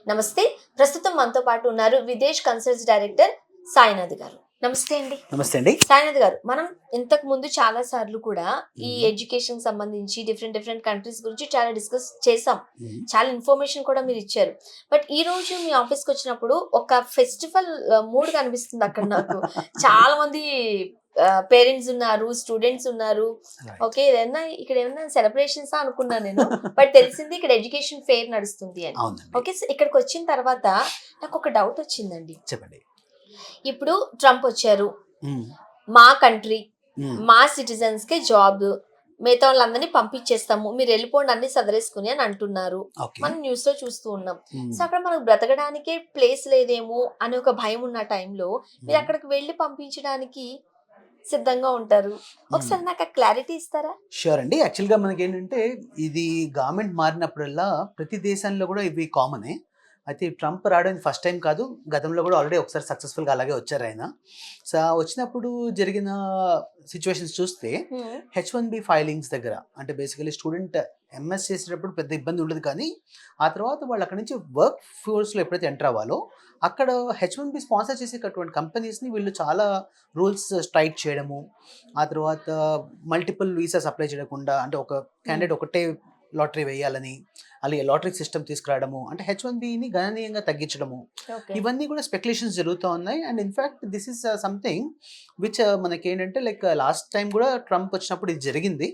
నమస్తే. ప్రస్తుతం మనతో పాటు ఉన్నారు విదేశ్ కన్సల్స్ డైరెక్టర్ సాయినాథ్ గారు. నమస్తే అండి. నమస్తే అండి. సాయినాథ్ గారు, మనం ఇంతకు ముందు చాలా సార్లు కూడా ఈ హ్మ్. ఎడ్యుకేషన్ సంబంధించి డిఫరెంట్ కంట్రీస్ గురించి చాలా డిస్కస్ చేసాం. హ్మ్. చాలా ఇన్ఫర్మేషన్ కూడా మీరు ఇచ్చారు. బట్ ఈ రోజు మీ ఆఫీస్కి వచ్చినప్పుడు ఒక ఫెస్టివల్ మూడ్ కనిపిస్తుంది అక్కడ నాకు. చాలా మంది పేరెంట్స్ ఉన్నారు, స్టూడెంట్స్ ఉన్నారు. రైట్. ఓకే, ఇక్కడ ఏమన్నా సెలబ్రేషన్స్ అనుకున్నాను నేను. బట్ తెలిసింది ఇక్కడ ఎడ్యుకేషన్ ఫెయిర్ నడుస్తుంది అని. అవునండి. ఓకే, ఇక్కడికి వచ్చిన తర్వాత నాకు ఒక డౌట్ వచ్చిందండి. చెప్పండి. ఇప్పుడు ట్రంప్ వచ్చారు, హ్మ్. మా కంట్రీ, హ్మ్. మా సిటిజన్స్ కి జాబ్, మిగతా వాళ్ళందరినీ పంపించేస్తాము, మీరు వెళ్ళిపోండి అన్ని సదరేసుకుని అని అంటున్నారు. ఓకే. మనం న్యూస్ లో చూస్తూ ఉన్నాం. హ్మ్. సో అక్కడ మనకు బ్రతకడానికే ప్లేస్ లేదేమో అని ఒక భయం ఉన్న టైంలో మీరు హ్మ్. అక్కడికి వెళ్ళి పంపించడానికి సిద్ధంగా ఉంటారు. హ్మ్. ఒకసారి నాకు ఆ క్లారిటీ ఇస్తారా? ష్యూర్ అండి. యాక్చువల్‌గా మనకేంటంటే ఇది గవర్నమెంట్ మారినప్పుడల్లా ప్రతి దేశంలో కూడా ఇవి కామనే. అయితే ట్రంప్ రావడం ఫస్ట్ టైం కాదు. గతంలో కూడా ఆల్రెడీ ఒకసారి సక్సెస్‌ఫుల్‌గా అలాగే వచ్చారాయన. సో, వచ్చినప్పుడు జరిగిన సిట్యుయేషన్స్ చూస్తే హ్మ్. హెచ్-1బీ ఫైలింగ్స్ దగ్గర అంటే బేసికల్లీ స్టూడెంట్ ఎంఎస్ చేసేటప్పుడు పెద్ద ఇబ్బంది ఉండదు కానీ, ఆ తర్వాత వాళ్ళు అక్కడి నుంచి వర్క్ ఫోర్స్‌లో ఎప్పుడైతే ఎంటర్ అవ్వాలో, అక్కడ హెచ్-1బీ స్పాన్సర్ చేసేటటువంటి కంపెనీస్‌ని వీళ్ళు చాలా రూల్స్ టైట్ చేయడము, ఆ తర్వాత మల్టిపుల్ వీసాస్ అప్లై చేయకుండా అంటే ఒక క్యాండిడేట్ ఒకటే లాటరీ వేయాలని, అలాగే లాటరీ సిస్టమ్ తీసుకురావడము, అంటే హెచ్-1బీని గణనీయంగా తగ్గించడము, ఓకే. ఇవన్నీ కూడా స్పెక్యులేషన్స్ జరుగుతూ ఉన్నాయి. And in fact this is something which మనకేంటంటే లైక్ లాస్ట్ టైం కూడా ట్రంప్ వచ్చినప్పుడు ఇది జరిగింది.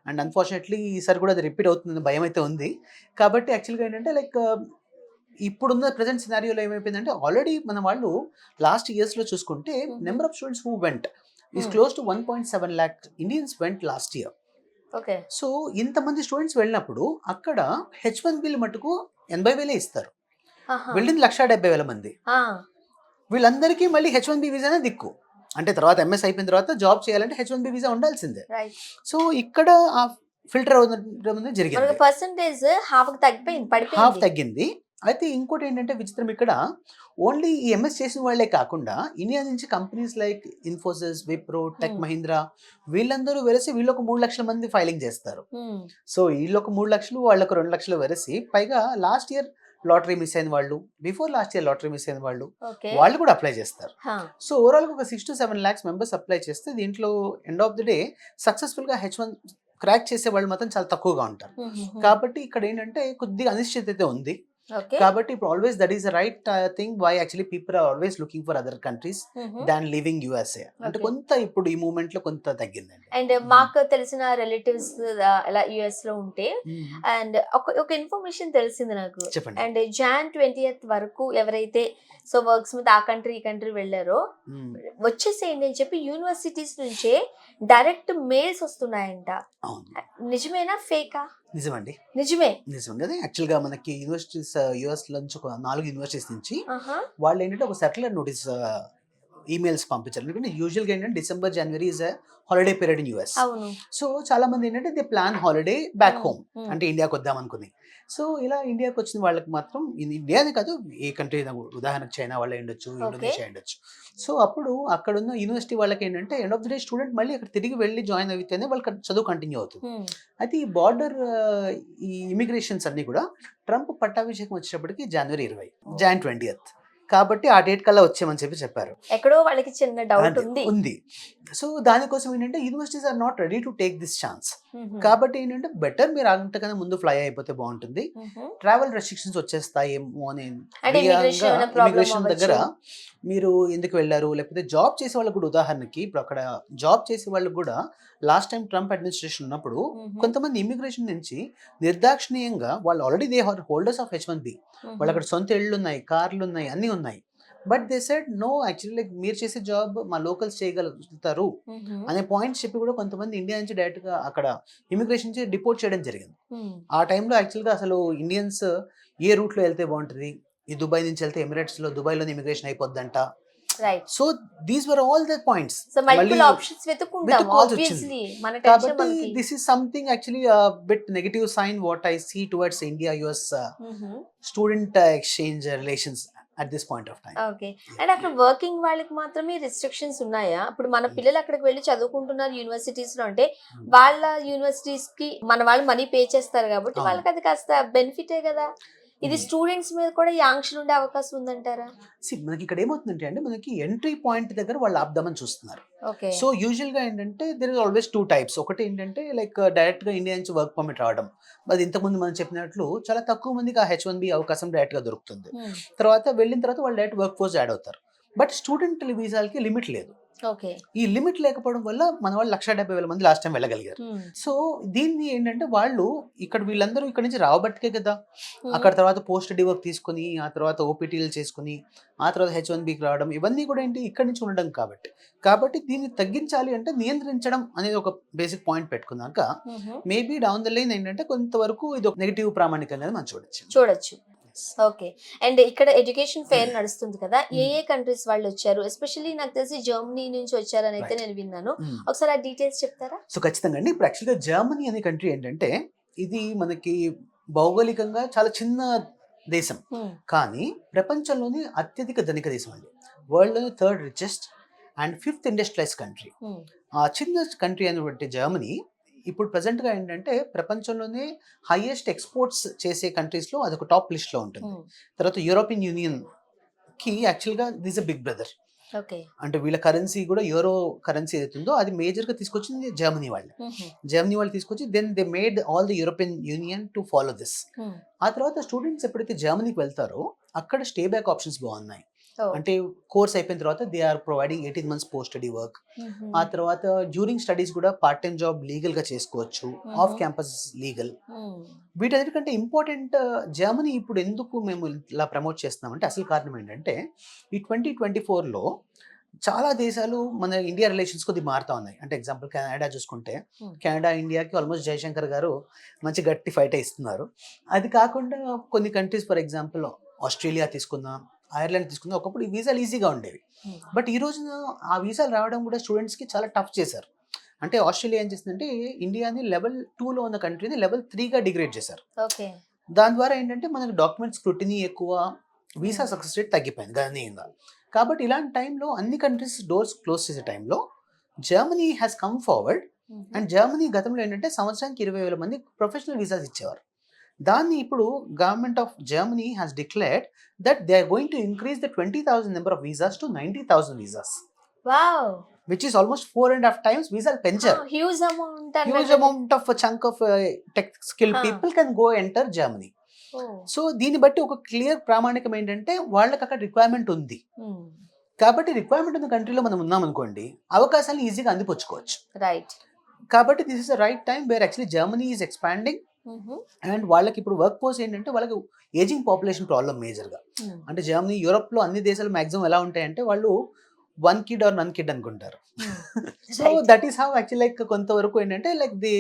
అండ్ అన్‌ఫార్చునేట్‌లీ ఈసారి కూడా అది రిపీట్ అవుతుందని భయమైతే ఉంది. కాబట్టి యాక్చువల్‌గా ఏంటంటే లైక్ ఇప్పుడున్న ప్రెజెంట్ సినారియోలో ఏమైపోయిందంటే ఆల్రెడీ మన వాళ్ళు లాస్ట్ ఇయర్స్‌లో చూసుకుంటే number of students who went is close to 1.7 lakh Indians went last year. Okay. So, ఇంతమంది స్టూడెంట్స్ వెళ్ళినప్పుడు అక్కడ హెచ్-1బీలు మటుకు 80,000 ఇస్తారు. ఆహా. వెళ్ళింది 1,70,000 మంది. ఆ. వీళ్ళందరికీ మళ్ళీ హెచ్-1బీ వీసానే దిక్కు. అంటే తర్వాత ఎంఎస్ అయిపోయిన తర్వాత జాబ్ చేయాలంటే హెచ్-1బీ వీసా ఉండాల్సిందే. రైట్. సో, ఇక్కడ ఆ ఫిల్టర్ అవ్వడం మనకి జరిగింది. పర్సంటేజ్ హాఫ్ తగ్గిపోయింది, హాఫ్ పడిపోయింది. తగ్గింది. అయితే ఇంకోటేంటంటే విచిత్రం ఇక్కడ ఓన్లీ ఈ ఎంఎస్ చేసిన వాళ్ళే కాకుండా ఇండియా నుంచి companies like Infosys, Wipro, tech హ్మ్. మహీంద్రా వీళ్ళందరూ వెరసి వీళ్ళొక 3,00,000 మంది ఫైలింగ్ చేస్తారు. హ్మ్. సో, ఈళ్ళొక 3,00,000 వాళ్ళొక 2,00,000 వెరసి పైగా లాస్ట్ ఇయర్ లాటరీ మిస్ అయిన వాళ్ళు, before last year lottery miss అయిన వాళ్ళు, ఓకే. వాళ్ళు కూడా అప్లై చేస్తారు. హా. సో, ఓవరాల్‌గా ఒక 6-7 లాక్స్ మెంబర్స్ అప్లై చేస్తే దీంట్లో ఎండ్ ఆఫ్ ది డే సక్సెస్‌ఫుల్‌గా హెచ్-1 క్రాక్ చేసే వాళ్ళు మాత్రం చాలా తక్కువగా ఉంటారు. కాబట్టి ఇక్కడేంటంటే కొద్దిగా అనిశ్చితత ఉంది. ఓకే. కాబట్టి ఇప్పుడు always that is the right thing why actually people are always looking for other countries than living USA. అంటే ఓకే. కొంత ఇప్పుడు ఈ మూవ్‌మెంట్‌లో కొంత తగ్గిందండి. అండ్ మాకు తెలిసిన రిలేటివ్స్ అలా యుఎస్ లో ఉంటే, హ్మ్. అండ్ ఒక ఇన్ఫర్మేషన్ తెలిసింది నాకు. చెప్పండి. అండ్ జాన్ 20th వరకు ఎవరైతే సో వర్క్స్ మీద ఆ కంట్రీ ఈ కంట్రీ వెళ్ళారో హ్మ్. వచ్చేసేయండి అని చెప్పి యూనివర్సిటీస్ నుంచే డైరెక్ట్ మెయిల్స్ వస్తున్నాయంట. అవును. నిజమేనా, ఫేకా? నిజమండి. నిజమే. నిజం. అదే యాక్చువల్‌గా మనకి యూనివర్సిటీస్ యూఎస్‌లో నుంచి ఒక 4 యూనివర్సిటీస్ నుంచి ఆహా. వాళ్ళేంటంటే ఒక సర్క్యులర్ నోటీస్ ఈమెయిల్స్ పంపించారు. ఎందుకంటే యూజువల్‌గా ఏంటంటే December, January is a holiday period in US. అవును. సో, చాలామంది ఏంటంటే దే ప్లాన్ హాలిడే బ్యాక్ హ్మ్. హోమ్. హ్మ్. అంటే ఇండియాకొద్దాం అనుకుని. సో, ఇలా ఇండియాకొచ్చిన వాళ్ళకి మాత్రం ఇది ఇండియానే కాదు ఏ కంట్రీ అయినా ఉదాహరణకు చైనా వాళ్ళే అయ్యుండొచ్చు, ఓకే. ఇండోనేషియా అయ్యుండొచ్చు. సో, అప్పుడు అక్కడున్న యూనివర్సిటీ వాళ్ళకేంటంటే end of the day student మళ్ళీ అక్కడ తిరిగి వెళ్లి జాయిన్ అయితేనే వాళ్ళకి చదువు కంటిన్యూ అవుతుంది. హ్మ్. అయితే ఈ బార్డర్ ఈ ఇమిగ్రేషన్స్ అన్నీ కూడా ట్రంప్ పట్టాభిషేకం వచ్చేటప్పటికి జనవరి 20 జాన్ 20th కాబట్టి ఆ డేట్ కల్లా వచ్చేయమని చెప్పారు. ఎక్కడో వాళ్ళకి చిన్న డౌట్ అదే ఉంది. ఉంది. సో, దానికోసం ఏంటంటే universities are not ready to take this chance. మ్హూ. కాబట్టి ఏంటంటే బెటర్ మీరు అంతకన్నా ముందు ఫ్లై అయిపోతే బాగుంటుంది. మ్హూ. ట్రావెల్ రెస్ట్రిక్షన్స్ వచ్చేస్తాయేమో అని అంటే ఇమిగ్రేషన్ ఏమైనా ప్రాబ్లం ఇమిగ్రేషన్ దగ్గర అవ్వచ్చు. మీరు ఎందుకు వెళ్లారు? లేకపోతే జాబ్ చేసే వాళ్ళకి కూడా ఉదాహరణకి ఇప్పుడు అక్కడ జాబ్ చేసే వాళ్ళకి కూడా లాస్ట్ టైం ట్రంప్ అడ్మినిస్ట్రేషన్ ఉన్నప్పుడు మ్హూ. కొంతమంది ఇమిగ్రేషన్ నుంచి నిర్దాక్షిణీయంగా వాళ్ళు already they are holders of H one B. మ్హూ. వాళ్ళు అక్కడ సొంత ఇళ్ళున్నాయి, కార్లున్నాయి, అన్నీ ఉన్నాయి. But they said no actually like మీరు చేసే జాబ్ మా లోకల్స్ చేయగలుగుతారు మ్హూ. అనే పాయింట్స్ చెప్పి కూడా కొంతమంది ఇండియా నుంచి డైరెక్ట్‌గా అక్కడ ఇమిగ్రేషన్ నుంచి డిపోర్ట్ చేయడం జరిగింది. మ్మ్. ఆ టైంలో యాక్చువల్‌గా అసలు ఇండియన్స్ ఏ రూట్‌లో వెళ్తే బావుంటది? ఈ దుబాయ్ నుంచి వెళ్తే ఎమిరేట్స్‌లో దుబాయ్‌లోనే ఇమిగ్రేషన్ అయిపోద్దంట. Right. So, these were all the points. So మళ్ళీ మల్టిపుల్ ఆప్షన్స్ వెతుక్కుంటాం వెతుక్కోవాల్సొచ్చింది. ఆబ్వియస్లీ, మన టెన్షన్ కాబట్టి మనకి. This is something actually bit negative sign what I see towards India US మ్హూ. Student exchange relations at this point of time. Okay. And అక్కడ working వాళ్ళకి మాత్రమే రిస్ట్రిక్షన్స్ ఉన్నాయా? ఇప్పుడు మన పిల్లలు అక్కడికి వెళ్ళి చదువుకుంటున్నారు యూనివర్సిటీస్ లో అంటే వాళ్ళ యూనివర్సిటీస్ కి మన వాళ్ళు మనీ పే చేస్తారు కాబట్టి అవును. వాళ్ళకి అది కాస్త బెనిఫిటే కదా. ఇది స్టూడెంట్స్ మీద కూడా ఈ ఆంక్షలు ఉండే అవకాశం ఉందంటారా? మనకి ఇక్కడ ఏమవుతుందంటే అండి, మనకి ఎంట్రీ పాయింట్ దగ్గర వాళ్ళు ఆపుదామని చూస్తున్నారు. ఓకే. సో యూజువల్గా ఏంటంటే there is always two types. ఒకటి ఏంటంటే లైక్ డైరెక్ట్గా ఇండియా నుంచి వర్క్ పర్మిట్ రావడం, అది ఇంతకుముందు మనం చెప్పినట్లు చాలా తక్కువ మందికి ఆ H1B అవకాశం డైరెక్ట్గా దొరుకుతుంది. తర్వాత వెళ్ళిన తర్వాత వాళ్ళు డైరెక్ట్ వర్క్ ఫోర్స్ యాడ్ అవుతారు. బట్ స్టూడెంట్ వీసాలకి లిమిట్ లేదు. ఓకే. ఈ లిమిట్ లేకపోవడం వల్ల మన వాళ్ళు 1,70,000 మంది లాస్ట్ టైం వెళ్ళగలిగారు. సో దీన్ని ఏంటంటే వాళ్ళు ఇక్కడ వీళ్ళందరూ ఇక్కడ నుంచి రావబట్టికే కదా, అక్కడ తర్వాత పోస్ట్ స్టడీ వర్క్ తీసుకుని ఆ తర్వాత ఓపీటీలు చేసుకుని ఆ తర్వాత H1Bకి రావడం, ఇవన్నీ కూడా ఏంటి ఇక్కడ నుంచి ఉండడం కాబట్టి దీన్ని తగ్గించాలి అంటే నియంత్రించడం అనేది ఒక బేసిక్ పాయింట్ పెట్టుకున్నాక మేబీ డౌన్ ద లైన్ ఏంటంటే కొంతవరకు ఇది ఒక నెగిటివ్ ప్రామాణిక అనేది మనం చూడొచ్చు. ఓకే. అండ్ ఇక్కడ ఎడ్యుకేషన్ ఫెయిర్ నడుస్తుంది కదా, ఏ కంట్రీస్ వాళ్ళు వచ్చారు? ఎస్పెషల్లీ నాకు తెలిసి జర్మనీ నుంచి వచ్చారని అయితే నేను విన్నాను. ఒకసారి ఆ డీటెయిల్స్ చెప్తారా? సో ఖచ్చితంగా అండి. ఇప్పుడు యాక్చువల్గా జర్మనీ అనే కంట్రీ ఏంటంటే ఇది మనకి భౌగోళికంగా చాలా చిన్న దేశం, కానీ ప్రపంచంలోని అత్యధిక ధనిక దేశం అండి. వరల్డ్లోని 3rd richest and 5th industrialise country. ఆ చిన్న కంట్రీ అనేటువంటి జర్మనీ ఇప్పుడు ప్రెసెంట్గా ఏంటంటే ప్రపంచంలోనే హైయెస్ట్ ఎక్స్పోర్ట్స్ చేసే కంట్రీస్లో అదొక టాప్ లిస్ట్లో ఉంటుంది. తర్వాత యూరోపియన్ యూనియన్కి యాక్చువల్గా దిస్ అ బిగ్ బ్రదర్. అంటే వీళ్ళ కరెన్సీ కూడా యూరో కరెన్సీ ఏదైతుందో అది మేజర్గా తీసుకొచ్చింది జర్మనీ వాళ్ళు తీసుకొచ్చి then they made all the European Union to follow this. ఆ తర్వాత స్టూడెంట్స్ ఎప్పుడైతే జర్మనీకి వెళ్తారో అక్కడ స్టే బ్యాక్ ఆప్షన్స్ బాగున్నాయి. అంటే కోర్స్ అయిపోయిన తర్వాత they are providing 18 months post study work. ఆ తర్వాత డ్యూరింగ్ స్టడీస్ కూడా పార్ట్ టైం జాబ్ లీగల్ గా చేసుకోవచ్చు, ఆఫ్ క్యాంపస్ లీగల్. వీటన్నిటికంటే ఇంపార్టెంట్ జర్మనీ ఇప్పుడు ఎందుకు మేము ఇలా ప్రమోట్ చేస్తున్నామంటే అసలు కారణం ఏంటంటే ఈ 2024లో చాలా దేశాలు మన ఇండియా రిలేషన్స్ కొద్దిగా మారుతా ఉన్నాయి. అంటే ఎగ్జాంపుల్ కెనడా చూసుకుంటే కెనడా ఇండియాకి ఆల్మోస్ట్ జయశంకర్ గారు మంచి గట్టి ఫైట్ ఇస్తున్నారు. అది కాకుండా కొన్ని కంట్రీస్ ఫర్ ఎగ్జాంపుల్ ఆస్ట్రేలియా తీసుకుందాం, ఐర్లాండ్ తీసుకుందాం, ఒకప్పుడు ఈ వీసాలు ఈజీగా ఉండేవి. బట్ ఈ రోజున ఆ వీసాలు రావడం కూడా స్టూడెంట్స్కి చాలా టఫ్ చేశారు. అంటే ఆస్ట్రేలియా ఏం చేసిందంటే ఇండియాని లెవెల్ 2లో ఉన్న కంట్రీని లెవెల్ 3గా డిగ్రేడ్ చేశారు. దాని ద్వారా ఏంటంటే మనకు డాక్యుమెంట్ స్క్రూటినీ ఎక్కువ, వీసా సక్సెస్ రేట్ తగ్గిపోయింది గణనీయంగా. కాబట్టి ఇలాంటి టైంలో అన్ని కంట్రీస్ డోర్స్ క్లోజ్ చేసే టైంలో Germany has come forward. And Germany గతంలో ఏంటంటే సంవత్సరానికి 20,000 మంది ప్రొఫెషనల్ వీసాస్ ఇచ్చేవారు. దాన్ని ఇప్పుడు government of Germany has declared that they are going to increase the 20,000 number of visas to 90,000 visas. Wow! Which is almost 4.5 times వీసాలు పెంచారు. Huge amount of chunk of tech skill people can go enter Germany. So దీన్ని బట్టి ఒక clear ప్రామాణికం ఏంటంటే వాళ్ళకి అక్కడ requirement ఉంది. కాబట్టి రిక్వైర్మెంట్ ఉన్న కంట్రీలో మనం ఉన్నాం అనుకోండి, అవకాశాలు ఈజీగా అందిపుచ్చుకోవచ్చు. రైట్. కాబట్టి this is the right time where actually Germany is expanding. And వాళ్ళకి ఇప్పుడు వర్క్ ఫోర్స్ ఏంటంటే వాళ్ళకి ఏజింగ్ పాపులేషన్ ప్రాబ్లం మేజర్గా. అంటే జర్మనీ, యూరోప్లో అన్ని దేశాలు మాక్సిమం ఎలా ఉంటాయంటే వాళ్ళు 1 kid or none kid అనుకుంటారు. So that is how actual like కొంతవరకు ఏంటంటే like the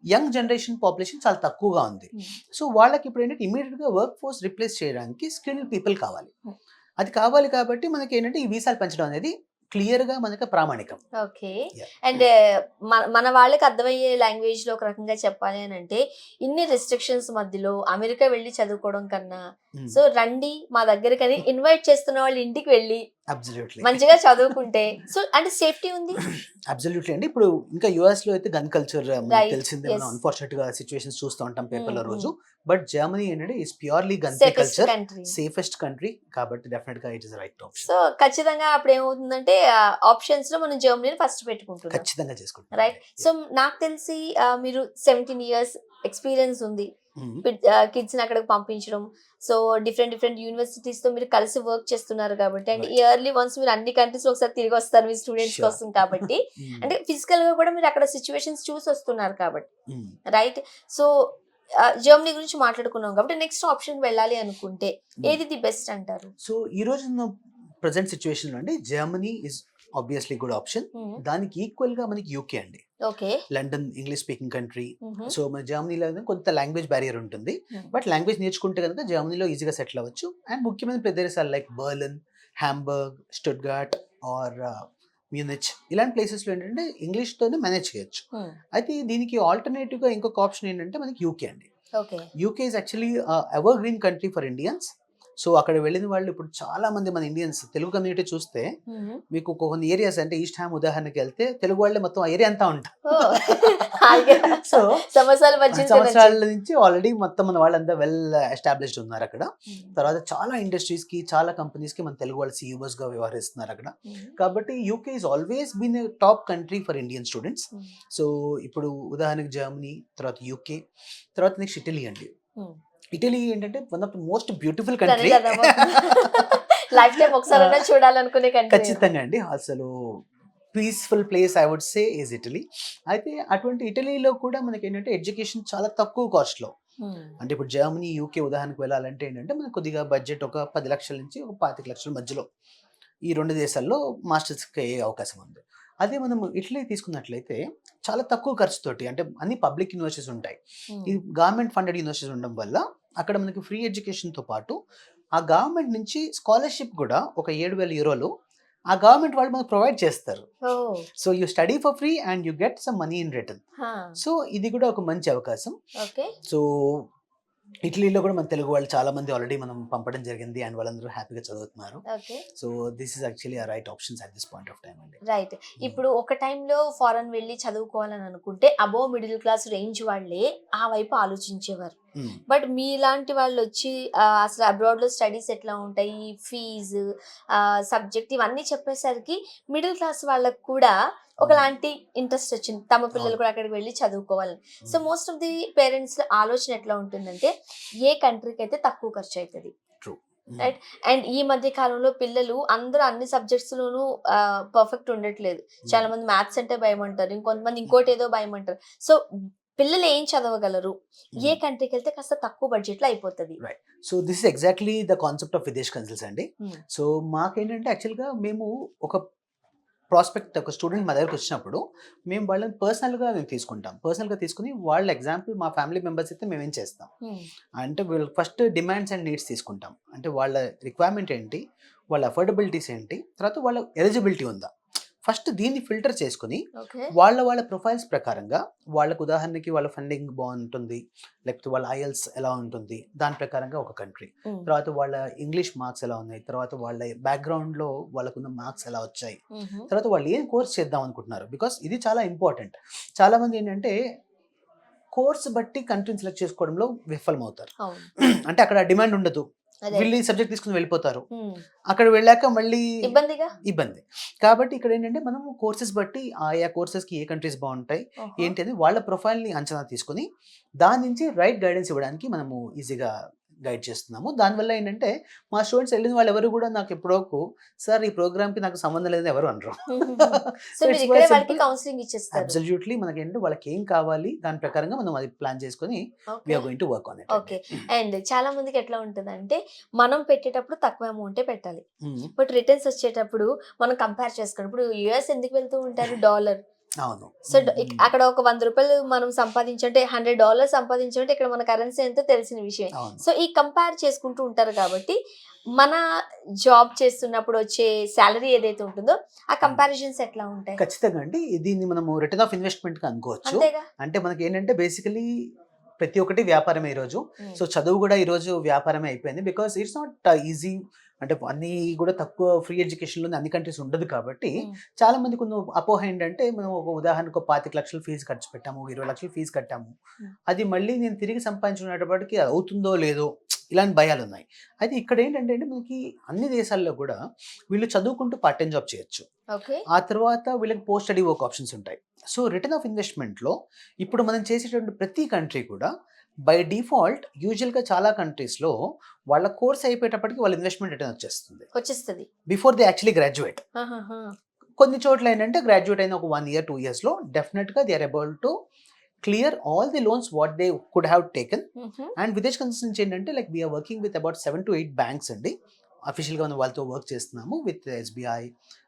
young generation population చాలా తక్కువగా ఉంది. సో వాళ్ళకి ఇప్పుడు ఏంటంటే ఇమీడియట్గా వర్క్ ఫోర్స్ రిప్లేస్ చేయడానికి స్కిల్డ్ పీపుల్ కావాలి. అది కావాలి కాబట్టి మనకి ఏంటంటే ఈ వీసాలు పెంచడం అనేది క్లియర్ గా మనకి ప్రామాణికం. ఓకే. అండ్ మన వాళ్ళకి అర్థమయ్యే లాంగ్వేజ్ లో ఒక రకంగా చెప్పాలి అని అంటే ఇన్ని రెస్ట్రిక్షన్స్ మధ్యలో అమెరికా వెళ్ళి చదువుకోవడం కన్నా సో రండి మా దగ్గరకని ఇన్వైట్ చేస్తున్న వాళ్ళ ఇంటికి వెళ్ళి మంచిగా చదువుకుంటే సో అంటే సేఫ్టీ ఉంది. అబ్సల్యూట్లీ అండి. ఇప్పుడు ఇంకా యుఎస్ లో అయితే గన్ కల్చర్ తెలిసిందే, మనం అన్ఫార్చునేట్ గా సిచ్యువేషన్స్ చూస్తూ ఉంటాం పేపర్ల రోజు. బట్ జర్మనీ ఏంటంటే is purely gun free culture, safest country. కాబట్టి డెఫినెట్ గా it is right option. So ఖచ్చితంగా అప్పుడు ఏమవుతుందంటే ఆప్షన్స్ లో మనం జర్మనీని ఫస్ట్ పెట్టుకుంటున్నాం. ఖచ్చితంగా చేసుకుంటాం. రైట్. సో నాకు తెలిసి మీరు 17 years ఎక్స్పీరియన్స్ ఉంది కిడ్స్ ని అక్కడికి పంపించడం. సో డిఫరెంట్ యూనివర్సిటీస్ తో మీరు కలిసి వర్క్ చేస్తున్నారు కాబట్టి అండ్ ఇయర్లీ వన్స్ మీరు అన్ని కంట్రీస్ లో ఒకసారి తిరిగి వస్తారు మీ స్టూడెంట్స్ కోసం కాబట్టి అంటే ఫిజికల్ గా కూడా మీరు అక్కడ సిచ్యువేషన్స్ చూసి వస్తున్నారు కాబట్టి రైట్. సో జర్మనీ గురించి మాట్లాడుకున్నాం కాబట్టి నెక్స్ట్ ఆప్షన్ వెళ్ళాలి అనుకుంటే ఏది ది బెస్ట్ అంటారు? సో ఈ రోజు ప్రెసెంట్ సిచ్యువేషన్ లో అండి Germany is obviously good option. దానికి ఈక్వల్ గా మనకి యూకే అండి. London English speaking country. So మన జర్మనీలో కొంత లాంగ్వేజ్ బ్యారియర్ ఉంటుంది, బట్ లాంగ్వేజ్ నేర్చుకుంటే కనుక జర్మనీలో ఈజీగా సెటిల్ అవ్వచ్చు. అండ్ ముఖ్యమైన ప్రదేశాలు like Berlin, Hamburg, Stuttgart or Munich ఇలాంటి ప్లేసెస్లో ఏంటంటే ఇంగ్లీష్తోనే మేనేజ్ చేయొచ్చు. అయితే దీనికి ఆల్టర్నేటివ్గా ఇంకొక ఆప్షన్ ఏంటంటే మనకి యూకే అండి. UK is actually ever green country for Indians. So అక్కడ వెళ్ళిన వాళ్ళు ఇప్పుడు చాలా మంది మన ఇండియన్స్ తెలుగు కమ్యూనిటీ చూస్తే మీకు కొన్ని ఏరియాస్ అంటే ఈస్ట్ హ్యామ్ ఉదాహరణకి వెళ్తే తెలుగు వాళ్ళే మొత్తం ఆ ఏరియా అంతా ఉంటారు. సో సంవత్సరాల మధ్య సంవత్సరాల నుంచి ఆల్రెడీ మొత్తం మన వాళ్ళంతా వెల్ ఎస్టాబ్లిష్డ్ ఉన్నారు అక్కడ. తర్వాత చాలా ఇండస్ట్రీస్ కి, చాలా కంపెనీస్ కి మన తెలుగు వాళ్ళు CEOs గా వ్యవహరిస్తున్నారు అక్కడ. కాబట్టి UK is always been a top country for Indian students. So ఇప్పుడు ఉదాహరణకి జర్మనీ, తర్వాత యూకే, తర్వాత నెక్స్ట్ ఇటలీ అండి. ఇటలీ ఏంటంటే one of the most beautiful country. Lifetime ఒకసారి చూడాలనుకునే కంట్రీ. ఖచ్చితంగా అండి. అసలు peaceful place I would say is Italy. అయితే అటువంటి ఇటలీలో కూడా మనకి ఏంటంటే ఎడ్యుకేషన్ చాలా తక్కువ కాస్ట్లో. అంటే ఇప్పుడు జర్మనీ, యూకే ఉదాహరణకు వెళ్ళాలంటే ఏంటంటే మనకు కొద్దిగా బడ్జెట్ ఒక 10 లక్షల నుంచి ఒక 25 లక్షల మధ్యలో ఈ 2 దేశాల్లో మాస్టర్స్కి అయ్యే అవకాశం ఉంది. అదే మనం ఇటలీ తీసుకున్నట్లయితే చాలా తక్కువ ఖర్చుతోటి, అంటే అన్ని పబ్లిక్ యూనివర్సిటీస్ ఉంటాయి. ఈ గవర్నమెంట్ ఫండెడ్ యూనివర్సిటీస్ ఉండడం వల్ల అక్కడ మనకి ఫ్రీ ఎడ్యుకేషన్తో పాటు ఆ గవర్నమెంట్ నుంచి స్కాలర్షిప్ కూడా ఒక 7,000 యూరోలు ఆ గవర్నమెంట్ వాళ్ళు మనకు ప్రొవైడ్ చేస్తారు. So you study for free and you get some money in return. So ఇది కూడా ఒక మంచి అవకాశం. సో ఇటలీలో కూడా మన తెలుగు వాళ్ళు చాలా మంది ఆల్రెడీ మనం పంపడం జరిగింది అండ్ వాళ్ళందరూ హ్యాపీగా చదువుతున్నారు. సో దిస్ ఇస్ యాక్చువల్లీ ఆ right options at this point of time అండి. రైట్. ఇప్పుడు ఒక టైంలో ఫారెన్ వెళ్ళి చదువుకోవాలని అనుకుంటే అబోవ్ మిడిల్ క్లాస్ రేంజ్ వాళ్ళే ఆ వైపు ఆలోచించేవారు. బట్ మీలాంటి వాళ్ళు వచ్చి అసలు అబ్రాడ్ లో స్టడీస్ ఎట్లా ఉంటాయి, ఫీజు, సబ్జెక్ట్ ఇవన్నీ చెప్పేసరికి మిడిల్ క్లాస్ వాళ్ళకు కూడా ఒకలాంటి ఇంట్రెస్ట్ వచ్చింది, తమ పిల్లలు కూడా అక్కడికి వెళ్ళి చదువుకోవాలని. So most of the parents ఆలోచన ఎట్లా ఉంటుందంటే ఏ కంట్రీకి అయితే తక్కువ ఖర్చు అవుతుంది, రైట్. అండ్ ఈ మధ్య కాలంలో పిల్లలు అందరూ అన్ని సబ్జెక్ట్స్ లోనూ పర్ఫెక్ట్ ఉండట్లేదు. చాలా మంది మ్యాథ్స్ అంటే భయం అంటారు, ఇంకొంతమంది ఇంకోటి ఏదో భయం అంటారు. సో పిల్లలు ఏం చదవగలరు, ఏ కంట్రీకి వెళ్తే కాస్త తక్కువ బడ్జెట్ లో అయిపోతుంది? So this is exactly the concept of Videsh consults అండి. సో మాకేంటంటే యాక్చువల్గా మేము ఒక ప్రాస్పెక్ట్, ఒక స్టూడెంట్ మా దగ్గరకు వచ్చినప్పుడు మేము వాళ్ళని పర్సనల్గా తీసుకుంటాం. పర్సనల్గా తీసుకుని వాళ్ళ ఎగ్జాంపుల్ మా ఫ్యామిలీ మెంబర్స్ అయితే మేమేం చేస్తాం అంటే వీళ్ళు ఫస్ట్ డిమాండ్స్ అండ్ నీడ్స్ తీసుకుంటాం. అంటే వాళ్ళ రిక్వైర్మెంట్ ఏంటి, వాళ్ళ అఫోర్డబిలిటీస్ ఏంటి, తర్వాత వాళ్ళ ఎలిజిబిలిటీ ఉందా, ఫస్ట్ దీన్ని ఫిల్టర్ చేసుకుని వాళ్ళ ప్రొఫైల్స్ ప్రకారంగా వాళ్ళకు ఉదాహరణకి వాళ్ళ ఫండింగ్ బాగుంటుంది, లేకపోతే వాళ్ళ IELTS ఎలా ఉంటుంది దాని ప్రకారంగా ఒక కంట్రీ, తర్వాత వాళ్ళ ఇంగ్లీష్ మార్క్స్ ఎలా ఉన్నాయి, తర్వాత వాళ్ళ బ్యాక్గ్రౌండ్లో వాళ్ళకున్న మార్క్స్ ఎలా వచ్చాయి, తర్వాత వాళ్ళు ఏం కోర్స్ చేద్దాం అనుకుంటున్నారు. బికాస్ ఇది చాలా ఇంపార్టెంట్. చాలామంది ఏంటంటే కోర్స్ బట్టి కంట్రీని సెలెక్ట్ చేసుకోవడంలో విఫలమవుతారు. అంటే అక్కడ డిమాండ్ ఉండదు, వీళ్ళు సబ్జెక్ట్ తీసుకుని వెళ్ళిపోతారు, అక్కడ వెళ్ళాక మళ్ళీ ఇబ్బంది. కాబట్టి ఇక్కడ ఏంటంటే మనం కోర్సెస్ బట్టి ఆయా కోర్సెస్కి ఏ కంట్రీస్ బాగుంటాయి ఏంటి అని వాళ్ళ ప్రొఫైల్ని అంచనా తీసుకుని దాని నుంచి రైట్ గైడెన్స్ ఇవ్వడానికి మనము ఈజీగా గైడ్ చేస్తున్నాము. దానివల్ల ఏంటంటే మా స్టూడెంట్స్ వెళ్ళిన వాళ్ళు ఎవరు కూడా నాకు ఎప్పుడో సార్ ఈ ప్రోగ్రామ్కి నాకు సంబంధం లేదని ఎవరు అనరు. అబ్సల్యూట్లీ మనకి ఏంటంటే వాళ్ళకి ఏం కావాలి దాని ప్రకారంగా మనం అది ప్లాన్ చేసుకుని we are going to work on it. Okay. And చాలా మందికి ఎట్లా ఉంటుందంటే మనం పెట్టేటప్పుడు తక్కువ అమౌంటే పెట్టాలి, బట్ రిటర్న్స్ వచ్చేటప్పుడు మనం కంపేర్ చేసుకోండి. ఇప్పుడు US ఎందుకు వెళ్తూ ఉంటారు, డాలర్. అవును. సో అక్కడ ఒక 100 రూపాయలు మనం సంపాదించంటే $100 సంపాదించంటే ఇక్కడ మన కరెన్సీ ఎంతో తెలిసిన విషయం. సో ఈ కంపేర్ చేసుకుంటూ ఉంటారు కాబట్టి మన జాబ్ చేస్తున్నప్పుడు వచ్చే సాలరీ ఏదైతే ఉంటుందో ఆ కంపారిజన్స్ ఎట్లా ఉంటాయి? ఖచ్చితంగా అండి. దీన్ని మనము రిటర్న్ ఆఫ్ ఇన్వెస్ట్మెంట్ గా అనుకోవచ్చు. అంటే మనకి ఏంటంటే బేసికలీ ప్రతి ఒక్కటి వ్యాపారమే ఈరోజు. సో చదువు కూడా ఈరోజు వ్యాపారమే అయిపోయింది. Because it's not easy. అంటే అన్ని కూడా తక్కువ ఫ్రీ ఎడ్యుకేషన్లో అన్ని కంట్రీస్ ఉండదు కాబట్టి చాలా మందికి ఉన్న అపోహ ఏంటంటే మనం ఒక ఉదాహరణకు 25 లక్షలు ఫీజు ఖర్చు పెట్టాము, 20 లక్షలు ఫీజు కట్టాము, అది మళ్ళీ నేను తిరిగి సంపాదించుకునేటప్పటికి అవుతుందో లేదో ఇలాంటి భయాలు ఉన్నాయి. అయితే ఇక్కడ ఏంటంటే మనకి అన్ని దేశాల్లో కూడా వీళ్ళు చదువుకుంటూ పార్ట్ టైం జాబ్ చేయొచ్చు, ఆ తర్వాత వీళ్ళకి పోస్ట్ స్టడీ వర్క్ ఆప్షన్స్ ఉంటాయి. సో రిటర్న్ ఆఫ్ ఇన్వెస్ట్మెంట్లో ఇప్పుడు మనం చేసేటువంటి ప్రతి కంట్రీ కూడా బై డిఫాల్ట్ యూజువల్గా చాలా కంట్రీస్లో వాళ్ళ కోర్స్ అయిపోయేటప్పటికి వాళ్ళ ఇన్వెస్ట్మెంట్ రిటర్న్ వచ్చేస్తుంది బిఫోర్ దే యాక్చువల్లీ గ్రాడ్యుయేట్. కొన్ని చోట్ల ఏంటంటే గ్రాడ్యుయేట్ అయిన ఒక 1 year 2 yearsలో డెఫినెట్గా they are able to clear all the loans what they could have taken. And Videsh consultancy ఏంటంటే like we're working with about 7 to 8 banks అండి. అఫీషియల్గా మనం వాళ్ళతో వర్క్ చేస్తున్నాము విత్ SBI,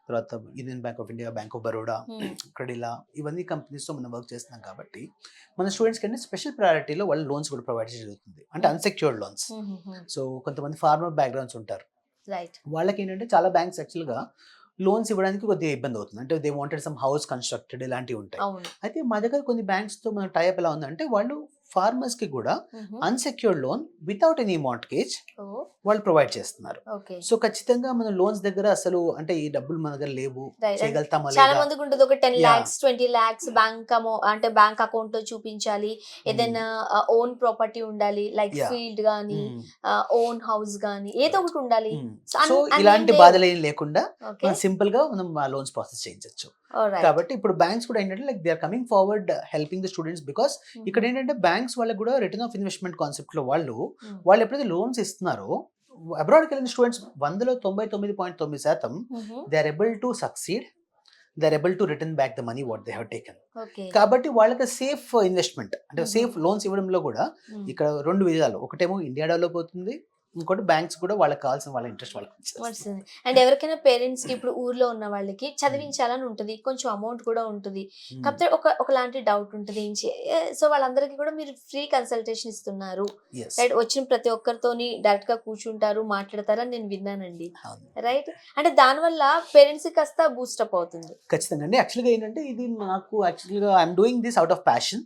తర్వాత Union Bank of India, Bank of Baroda, Credila, ఇవన్నీ కంపెనీస్తో మనం వర్క్ చేస్తున్నాం కాబట్టి మన స్టూడెంట్స్కి అంటే స్పెషల్ ప్రయారిటీలో వాళ్ళు లోన్స్ కూడా ప్రొవైడ్ జరుగుతుంది, అంటే అన్సెక్యూర్డ్ లోన్స్. సో కొంతమంది ఫార్మర్ బ్యాక్గ్రౌండ్స్ ఉంటారు, వాళ్ళకి ఏంటంటే చాలా బ్యాంక్స్ యాక్చువల్గా లోన్స్ ఇవ్వడానికి కొద్దిగా ఇబ్బంది అవుతుంది, అంటే they wanted some house constructed ఇలాంటివి ఉంటాయి. అయితే మా దగ్గర కొన్ని బ్యాంక్స్తో మన టైప్ ఎలా ఉందంటే వాళ్ళు ఫార్మర్స్ కి కూడా unsecured loan without any mortgage వాళ్ళు ప్రొవైడ్ చేస్తున్నారు. సో ఖచ్చితంగా మన లోన్స్ దగ్గర అసలు అంటే ఈ డబ్బులు మన దగ్గర లేవు, చేయగలుగుతామా చాలా లేదా, మందికి ఉంటుంది ఒక 10 lakhs 20 lakhs బ్యాంక్ అంటే బ్యాంక్ అకౌంట్ లో చూపించాలి, ఏదైనా ఓన్ ప్రాపర్టీ ఉండాలి, లైక్ ఫీల్డ్ గానీ ఓన్ హౌస్ గానీ ఏదో ఒకటి ఉండాలి. సో ఇలాంటి బాధలు ఏం లేకుండా మనం సింపుల్ గా మనం లోన్స్ ప్రాసెస్ చేయించవచ్చు. కాబట్టి ఇప్పుడు బ్యాంక్స్ కూడా ఏంటంటే like they are coming forward helping the students, because ఇక్కడ ఏంటంటే బ్యాంక్స్ వాళ్ళకి కూడా రిటర్న్ ఆఫ్ ఇన్వెస్ట్మెంట్ కాన్సెప్ట్ లో వాళ్ళు ఎప్పుడైతే లోన్స్ ఇస్తున్నారో అబ్రాడ్కి వెళ్ళిన స్టూడెంట్స్ 100లో 99.9% they are able to succeed, they are able to return back the money what they have taken. కాబట్టి వాళ్ళకి సేఫ్ ఇన్వెస్ట్మెంట్ అంటే సేఫ్ లోన్స్ ఇవ్వడంలో కూడా ఇక్కడ రెండు విధాలు, ఒకటేమో ఇండియా డెవలప్ అవుతుంది, ఇంకోటి బ్యాంక్స్ కూడా వాళ్ళకి కావాల్సిన వాళ్ళ ఇంట్రెస్ట్ వాళ్ళకి. అండ్ ఎవరికైనా పేరెంట్స్ కి ఇప్పుడు ఊర్లో ఉన్న వాళ్ళకి చదివించాలని ఉంటుంది, కొంచెం అమౌంట్ కూడా ఉంటుంది, కాకపోతే ఒకలాంటి డౌట్ ఉంటుంది, సో వాళ్ళందరికీ కూడా మీరు ఫ్రీ కన్సల్టేషన్ ఇస్తున్నారు, రైట్? వచ్చిన ప్రతి ఒక్కరితోని డైరెక్ట్ గా కూర్చుంటారు, మాట్లాడతారని నేను విన్నానండి, రైట్? అంటే దానివల్ల పేరెంట్స్ కి కాస్త బూస్టప్ అవుతుంది. ఖచ్చితంగా అండి. యాక్చువల్గా ఏంటంటే ఇది నాకు యాక్చువల్గా I'm doing this out of passion.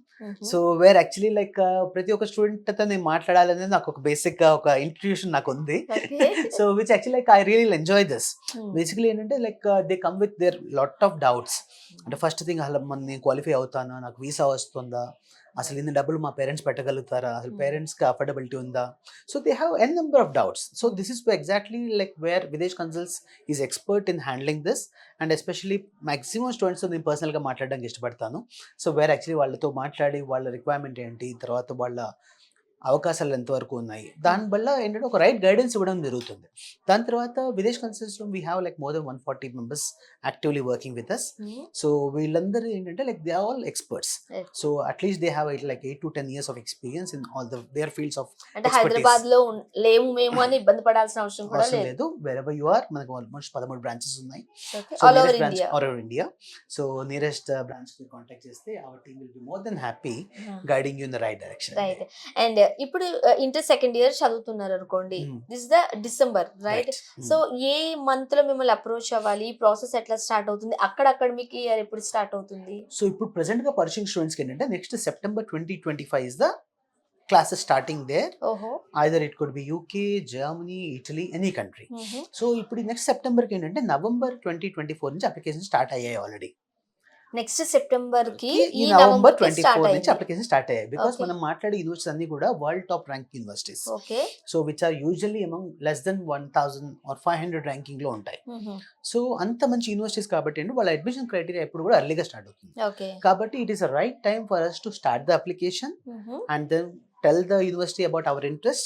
So where actually like ప్రతి ఒక్క స్టూడెంట్ తో నేను మాట్లాడాలనేది నాకు ఒక బేసిక్ గా ఒక ఇంట్యూషన్ నాకు ఉంది. So which actually like I really enjoy this. Basically ఏంటంటే like they come with their lot of doubts. అంటే ఫస్ట్ థింగ్ అసలు నేను క్వాలిఫై అవుతానా, నాకు వీసా వస్తుందా, అసలు ఇన్ని డబ్బులు మా పేరెంట్స్ పెట్టగలుగుతారా, అసలు పేరెంట్స్కి అఫోర్డబిలిటీ ఉందా. So they have an number of doubts. So this is exactly like where Videsh consults is expert in handling this. And especially maximum స్టూడెంట్స్తో నేను పర్సనల్గా మాట్లాడడానికి ఇష్టపడతాను. సో వేర్ యాక్చువల్లీ వాళ్ళతో మాట్లాడి వాళ్ళ రిక్వైర్మెంట్ ఏంటి, తర్వాత వాళ్ళ అవకాశాలు ఎంతవరకు ఉన్నాయి, దానివల్ల ఏంటంటే ఒక రైట్ గైడెన్స్ ఇవ్వడం జరుగుతుంది. దాని తర్వాత Videsh consults we have like more than 140 members actively working with us. So వీళ్ళందరూ ఏంటంటే like they are all experts. So at least they have like 8 to 10 years of experience in all their fields of అంటే హైదరాబాద్ లో లేము మేము అని ఇబ్బంది పడాల్సిన అవసరం కూడా లేదు. wherever you are, మనకు ఆల్మోస్ట్ 13 బ్రాంచెస్ ఉన్నాయి all over India. So nearest branch కి కాంటాక్ట్ చేస్తే our team will be more than happy guiding you in the right direction. Right. And ఇప్పుడు ఇంటర్ సెకండ్ ఇయర్ చదువుతున్నారు అనుకోండి, this the December, right? So A month లో మిమ్మల్ని approach అవ్వాలి, ఈ process ఎట్లా స్టార్ట్ అవుతుంది, అక్కడ అకాడమిక్ ఇయర్ ఎప్పుడు స్టార్ట్ అవుతుంది? సో ఇప్పుడు ప్రెసెంట్ గా పర్షింగ్ స్టూడెంట్స్ కి ఏంటంటే next September 2025 is the classes starting there. Either it could be UK, Germany, Italy, any country. So ఇప్పుడు నెక్స్ట్ సెప్టెంబర్ కి ఏంటంటే November 2024 నుంచి అప్లికేషన్ స్టార్ట్ అయ్యాయి ఆల్రెడీ. నెక్స్ట్ సెప్టెంబర్ కి ఈ నవంబర్ 24 నుంచి అప్లికేషన్ స్టార్ట్ అయ్యాయి. బికాస్ మనం మాట్లాడే యూనివర్సిటీస్ అన్ని కూడా world top rank universities. So which are usually among less than 1000 or 500 ranking లో ఉంటాయి. సో అంత మంచి యూనివర్సిటీస్ కాబట్టి వాళ్ళ అడ్మిషన్ క్రైటీరియా ఎప్పుడు కూడా ఎర్లీగా స్టార్ట్ అవుతుంది. కాబట్టి it is a right time for us to start the application and then tell the university about our interest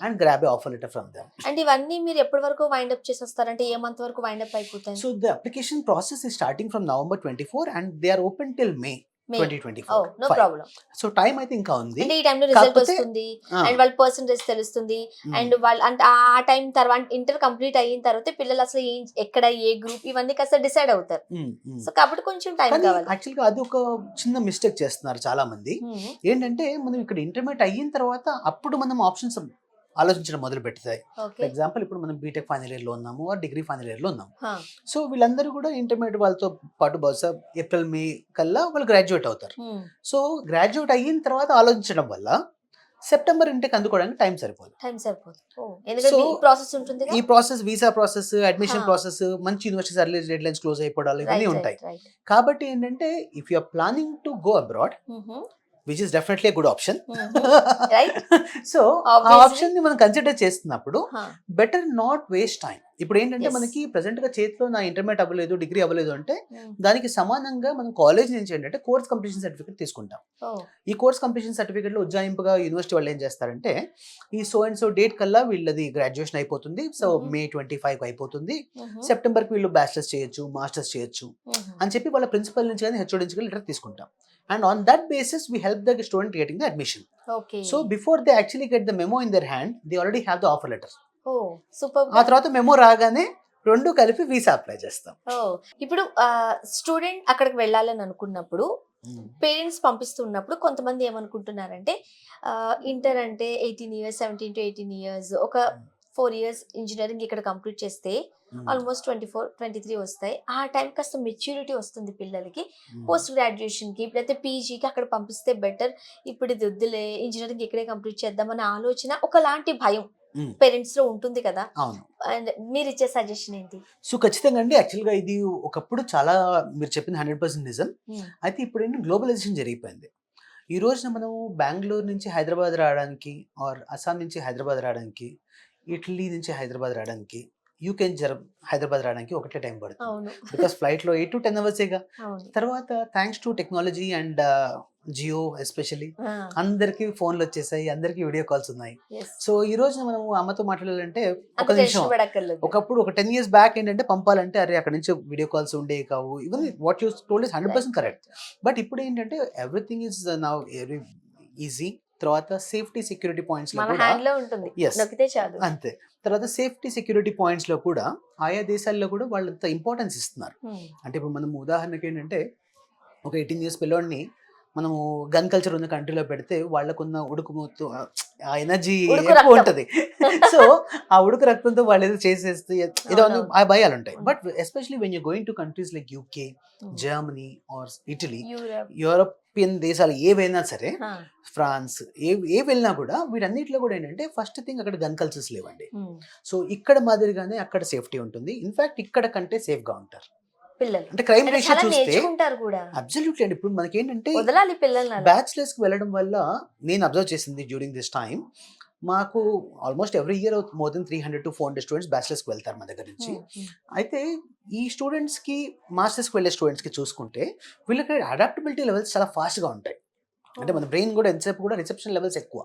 and grab a offer letter from them. And ఇవన్నీ మీరు ఎప్పటి వరకు వైండ్ అప్ చేసేస్తారు, అంటే ఏ మంత్ వరకు wind up అయిపోతాయి? So the application process is starting from November 24 and they are open till May 2024. No problem. So time అయితే ఇంకా ఉంది. అంటే ఈ టైంలో రిజల్ట్ వస్తుంది అండ్ వాళ్ళ పర్సెంటేజ్ తెలుస్తుంది అండ్ వాళ్ళు అంటే ఆ టైం తర్వాత ఇంటర్ కంప్లీట్ అయిన తర్వాత పిల్లలు అసలు ఎక్కడ ఏ గ్రూప్ ఇవన్నీ కాస్త డిసైడ్ అవుతారు. సో కాబట్టి కొంచెం టైం కావాలి. యాక్చువల్గా అది ఒక చిన్న మిస్టేక్ చేస్తున్నారు చాలా మంది. ఏంటంటే మనం ఇక్కడ ఇంటర్మీడియట్ అయిన తర్వాత అప్పుడు మనం ఆప్షన్స్ ఆలోచించడం మొదలు పెడతాయి. ఫర్ ఎగ్జాంపుల్ ఇప్పుడు మనం బీటెక్ ఫైనల్ ఇయర్ లో ఉన్నాము, డిగ్రీ ఫైనల్ ఇయర్ లో ఉన్నాము. సో వీళ్ళందరూ కూడా ఇంటర్మీడియట్ వాళ్ళతో పాటు బహుశా ఏప్రిల్ మే కల్లా వాళ్ళు గ్రాడ్యుయేట్ అవుతారు. సో గ్రాడ్యుయేట్ అయిన తర్వాత ఆలోచించడం వల్ల సెప్టెంబర్ ఇంటికి అందుకోవడానికి టైం సరిపోదు. ఈ process visa process, admission process, మంచి universities early deadlines close అయిపోవడాలు ఇవన్నీ ఉంటాయి. కాబట్టి ఏంటంటే if you are planning to go abroad, which is definitely a good option. Right? So ఆ ఆప్షన్ ని మనం కన్సిడర్ చేస్తున్నప్పుడు బెటర్ నాట్ వేస్ట్ టైం. ఇప్పుడు ఏంటంటే మనకి ప్రెసెంట్ గా చేతిలో నా ఇంటర్మీడియట్ అవ్వలేదు, డిగ్రీ అవ్వలేదు అంటే దానికి సమానంగా మనం కాలేజ్ నుంచి ఏంటంటే కోర్స్ కంప్లీషన్ సర్టిఫికేట్ తీసుకుంటాం. ఈ కోర్స్ కంప్లీషన్ సర్టిఫికేట్ లో ఉజ్జాయింపుగా యూనివర్సిటీ వాళ్ళు ఏం చేస్తారంటే ఈ సో అండ్ సో డేట్ కల్లా వీళ్ళది గ్రాడ్యుయేషన్ అయిపోతుంది, సో May 25 అయిపోతుంది, సెప్టెంబర్ కి వీళ్ళు బ్యాచిలర్స్ చేయొచ్చు, మాస్టర్స్ చేయొచ్చు అని చెప్పి వాళ్ళ ప్రిన్సిపల్ నుంచి కానీ హెచ్ఓడి నుంచి లెటర్ తీసుకుంటాం. And on that basis, we help the student getting the admission. Okay. So before they actually get the memo in their hand, they already have the offer letter. Oh, super. ఆ తర్వాత memo రాగానే రెండు కలిపి visa apply చేస్తాం. ఇప్పుడు student అక్కడికి వెళ్ళాలని అనుకున్నప్పుడు పేరెంట్స్ పంపిస్తున్నప్పుడు కొంతమంది ఏమనుకుంటున్నారంటే ఇంటర్ అంటే 18 years 17 to 18 years ఒక 4 ఇయర్స్ ఇంజినీరింగ్ ఇక్కడ కంప్లీట్ చేస్తే ఆల్మోస్ట్ 24-23 వస్తాయి. ఆ టైం కాస్త మెచ్యూరిటీ వస్తుంది పిల్లలకి. పోస్ట్ గ్రాడ్యుయేషన్కి లేకపోతే పీజీకి అక్కడ పంపిస్తే బెటర్, ఇప్పుడు ఇది వద్దులే ఇంజనీరింగ్ ఇక్కడే కంప్లీట్ చేద్దాం అనే ఆలోచన ఒకలాంటి భయం పేరెంట్స్ లో ఉంటుంది కదా. అవును. అండ్ మీరు ఇచ్చే సజెషన్ ఏంటి? సో ఖచ్చితంగా అండి, యాక్చువల్గా ఇది ఒకప్పుడు చాలా మీరు చెప్పింది 100% నిజం. అయితే ఇప్పుడు ఏంటి గ్లోబలైజేషన్ జరిగిపోయింది. ఈ రోజున మనం బెంగళూరు నుంచి హైదరాబాద్ రావడానికి, ఆర్ అస్సాం నుంచి హైదరాబాద్ రావడానికి, ఇటలీ నుంచి హైదరాబాద్ రావడానికి, యూకే నుంచి హైదరాబాద్ రావడానికి ఒకటే టైం పడుతుంది. అవును. బికాస్ ఫ్లైట్లో 8 to 10 అవర్సేగా. అవును. తర్వాత thanks to technology and Jio especially ఆ, అందరికీ ఫోన్లు వచ్చేసాయి, అందరికీ వీడియో కాల్స్ ఉన్నాయి. yes. సో ఈ రోజున మనం అమ్మతో మాట్లాడాలంటే అంత ఒక నిమిషం, టెన్షన్ పడక్కర్లేదు. ఒకప్పుడు ఒక 10 years బ్యాక్ ఏంటంటే పంపాలంటే అరే అక్కడ నుంచి వీడియో కాల్స్ ఉండేవి కావు. Even what you told is 100% correct. But ఇప్పుడు ఏంటంటే everything is now very easy. తర్వాత సేఫ్టీ సెక్యూరిటీ పాయింట్స్ లో మన కూడా హ్యాండ్ లో ఉంటుంది, Yes. నొక్కితే చాలు. అంతే. తర్వాత సేఫ్టీ సెక్యూరిటీ పాయింట్స్ లో కూడా ఆయా దేశాల్లో కూడా వాళ్ళు అంత ఇంపార్టెన్స్ ఇస్తున్నారు. అంటే ఇప్పుడు మనం ఉదాహరణకి ఏంటంటే ఒక 18 years పిల్లోడిని మనము గన్ కల్చర్ ఉన్న కంట్రీలో పెడితే వాళ్ళకున్న ఉడుకు మొత్తం ఆ ఎనర్జీ ఉడుకు ఎక్కువ రక్తం. ఉంటది. సో ఆ ఉడుకు రక్తంతో వాళ్ళు ఏదో చేసేస్తే ఏదో అని అవునవును. ఆ భయాలు ఉంటాయి. అవును. But especially when you going to countries like UK, Germany are Italy, Europe. European దేశాలు ఏవైనా సరే, ఫ్రాన్స్, ఏ వెళ్ళినా కూడా వీటన్నిటిలో కూడా ఏంటంటే ఫస్ట్ థింగ్ అక్కడ గన్ కల్చర్స్ లేవండి. సో ఇక్కడ మాదిరిగానే అక్కడ సేఫ్టీ ఉంటుంది. ఇన్ఫాక్ట్ ఇక్కడ కంటే సేఫ్ గా ఉంటారు. పిల్లలు అంటే క్రైమ్ అంటే రేషియో చాలా చూస్తే నేర్చుకుంటారు కూడా. అబ్సల్యూట్లీ అండి. ఇప్పుడు మనకి ఏంటంటే వదలాలి పిల్లల్ని అలా. బ్యాచిలర్స్ కి వెళ్ళడం వల్ల నేను అబ్జర్వ్ చేసింది డ్యూరింగ్ దిస్ టైం, మాకు almost every year more than 300 to 400 students bachelors కి వెళ్తారు మా దగ్గర నుంచి. అయితే ఈ స్టూడెంట్స్ కి మాస్టర్స్ కి వెళ్ళే స్టూడెంట్స్ కి చూసుకుంటే వీళ్ళకి అడాప్టబిలిటీ లెవెల్స్ చాలా ఫాస్ట్ గా ఉంటాయి. అంటే మన బ్రెయిన్ కూడా ఎంతసేపు కూడా రిసెప్షన్ లెవెల్స్ ఎక్కువ.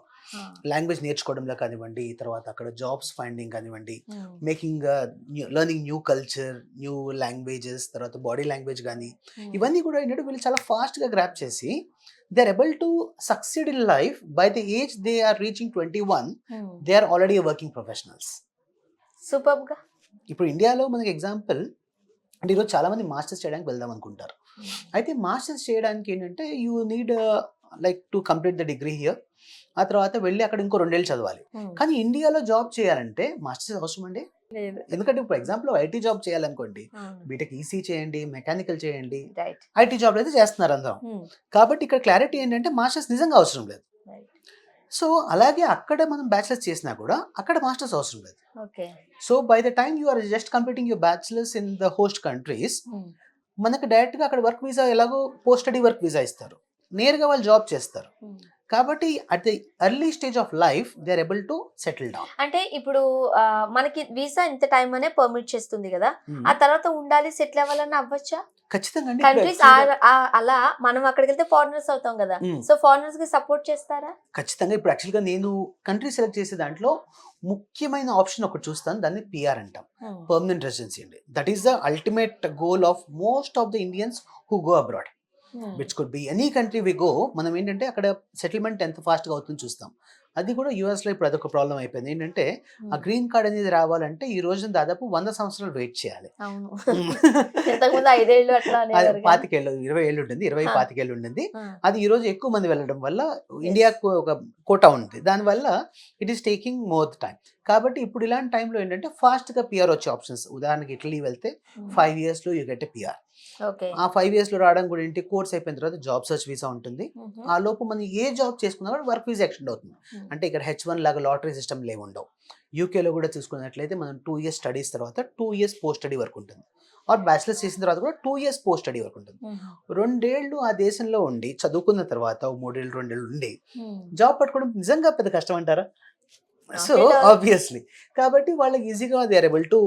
లాంగ్వేజ్ నేర్చుకోవడంలో కానివ్వండి, తర్వాత అక్కడ జాబ్స్ ఫైండింగ్ కానివ్వండి, making learning new culture, new languages, తర్వాత బాడీ లాంగ్వేజ్ కానీ ఇవన్నీ కూడా ఏంటంటే వీళ్ళు చాలా ఫాస్ట్గా గ్రాప్ చేసి they are able to succeed in life. By the age they are reaching 21, they are already working professionals. Super గా. ఇప్పుడు ఇండియాలో మనకి ఎగ్జాంపుల్ అంటే ఈరోజు చాలా మంది మాస్టర్స్ చేయడానికి వెళ్దాం అనుకుంటారు. అయితే మాస్టర్స్ చేయడానికి ఏంటంటే you need like to complete the degree here. ఆ తర్వాత వెళ్ళి అక్కడ ఇంకో 2 ఏళ్ళు చదవాలి. కానీ ఇండియాలో జాబ్ చేయాలంటే మాస్టర్స్ అవసరం అండి. లేదు. ఎందుకంటే ఇప్పుడు ఎగ్జాంపుల్ ఐటీ జాబ్ చేయాలనుకోండి, అవును. బీటెక్ ఈసీ చేయండి, మెకానికల్ చేయండి, రైట్. ఐటీ జాబ్లు అయితే చేస్తున్నారు అందరం. కాబట్టి ఇక్కడ క్లారిటీ ఏంటంటే మాస్టర్స్ నిజంగా అవసరం లేదు. రైట్. సో అలాగే అక్కడ మనం బ్యాచిలర్స్ చేసినా కూడా అక్కడ మాస్టర్స్ అవసరం లేదు. Okay. So by the time you are just completing your bachelors in the host countries, మనకు డైరెక్ట్గా అక్కడ వర్క్ వీసా ఎలాగో పోస్ట్ స్టడీ వర్క్ వీసా ఇస్తారు, నేరుగా వాళ్ళు జాబ్ చేస్తారు. కాబట్టి at the early stage of life they are able to settle down. అంటే ఇప్పుడు మనకి వీసా ఇంత టైం అనే పర్మిట్ చేస్తుంది కదా, ఆ తర్వాత ఉండాలి సెటిల్ అవ్వాలని అవ్వచ్చా? ఖచ్చితంగా అండి. కంట్రీస్ అలా మనం అక్కడికి వెళ్తే ఫారినర్స్ అవుతాం కదా, సో ఫారినర్స్ కి సపోర్ట్ చేస్తారా? ఖచ్చితంగా. ఇప్పుడు యాక్చువల్గా నేను కంట్రీ సెలెక్ట్ చేసే దాంట్లో ముఖ్యమైన ఆప్షన్ ఒకటి చూస్తాను, దాన్ని పిఆర్ అంటాం, పర్మనెంట్ రెసిడెన్సీ అండి. That is the ultimate goal of most of the Indians who go abroad. Which could be any country we go. మనం ఏంటంటే అక్కడ సెటిల్మెంట్ ఎంత ఫాస్ట్గా అవుతుందో చూస్తాం. అది కూడా యూఎస్లో ఇప్పుడు అదొక ప్రాబ్లం అయిపోయింది. ఏంటంటే ఆ గ్రీన్ కార్డ్ అనేది రావాలంటే ఈ రోజున దాదాపు 100 సంవత్సరాలు వెయిట్ చేయాలి. అవును. ఇంతకుముందు 5 ఏళ్ళు అట్లా అనేవారు కానీ. 25 ఏళ్ళు, 20 ఏళ్ళు ఉంటుంది, 25 ఏళ్ళు ఉంటుంది. అది ఈ రోజు ఎక్కువ మంది వెళ్ళడం వల్ల ఇండియాకు ఒక కోటా ఉంది, దానివల్ల it is taking more time. కాబట్టి ఇప్పుడు ఇలాంటి టైంలో ఏంటంటే ఫాస్ట్గా పిఆర్ వచ్చే ఆప్షన్స్. ఉదాహరణకి ఇటలీ వెళ్తే 5 yearsలో you get a PR. Okay. ఆ 5 yearsలో రావడం కూడా ఏంటి, కోర్స్ అయిపోయిన తర్వాత జాబ్ సర్చ్ వీసా ఉంటుంది. ఆ లోపు మనం ఏ జాబ్ చేసుకున్నా కూడా వర్క్ వీసా ఎక్స్టెండ్ అవుతుంది. అంటే ఇక్కడ H1 లాగా లాటరీ సిస్టమ్ లేవుండవు. యూకేలో కూడా చూసుకున్నట్లయితే మనం 2 years స్టడీస్ తర్వాత 2 years పోస్ట్ స్టడీ వర్క్ ఉంటుంది. ఆర్ బ్యాచిలర్స్ చేసిన తర్వాత కూడా 2 years పోస్ట్ స్టడీ వర్క్ ఉంటుంది. 2 ఏళ్ళు ఆ దేశంలో ఉండి చదువుకున్న తర్వాత 3 ఏళ్ళు 2 ఏళ్ళు ఉండి జాబ్ పట్టుకోవడం నిజంగా పెద్ద కష్టం అంటారా? So obviously. కాబట్టి వాళ్ళకి ఈజీగా they are able to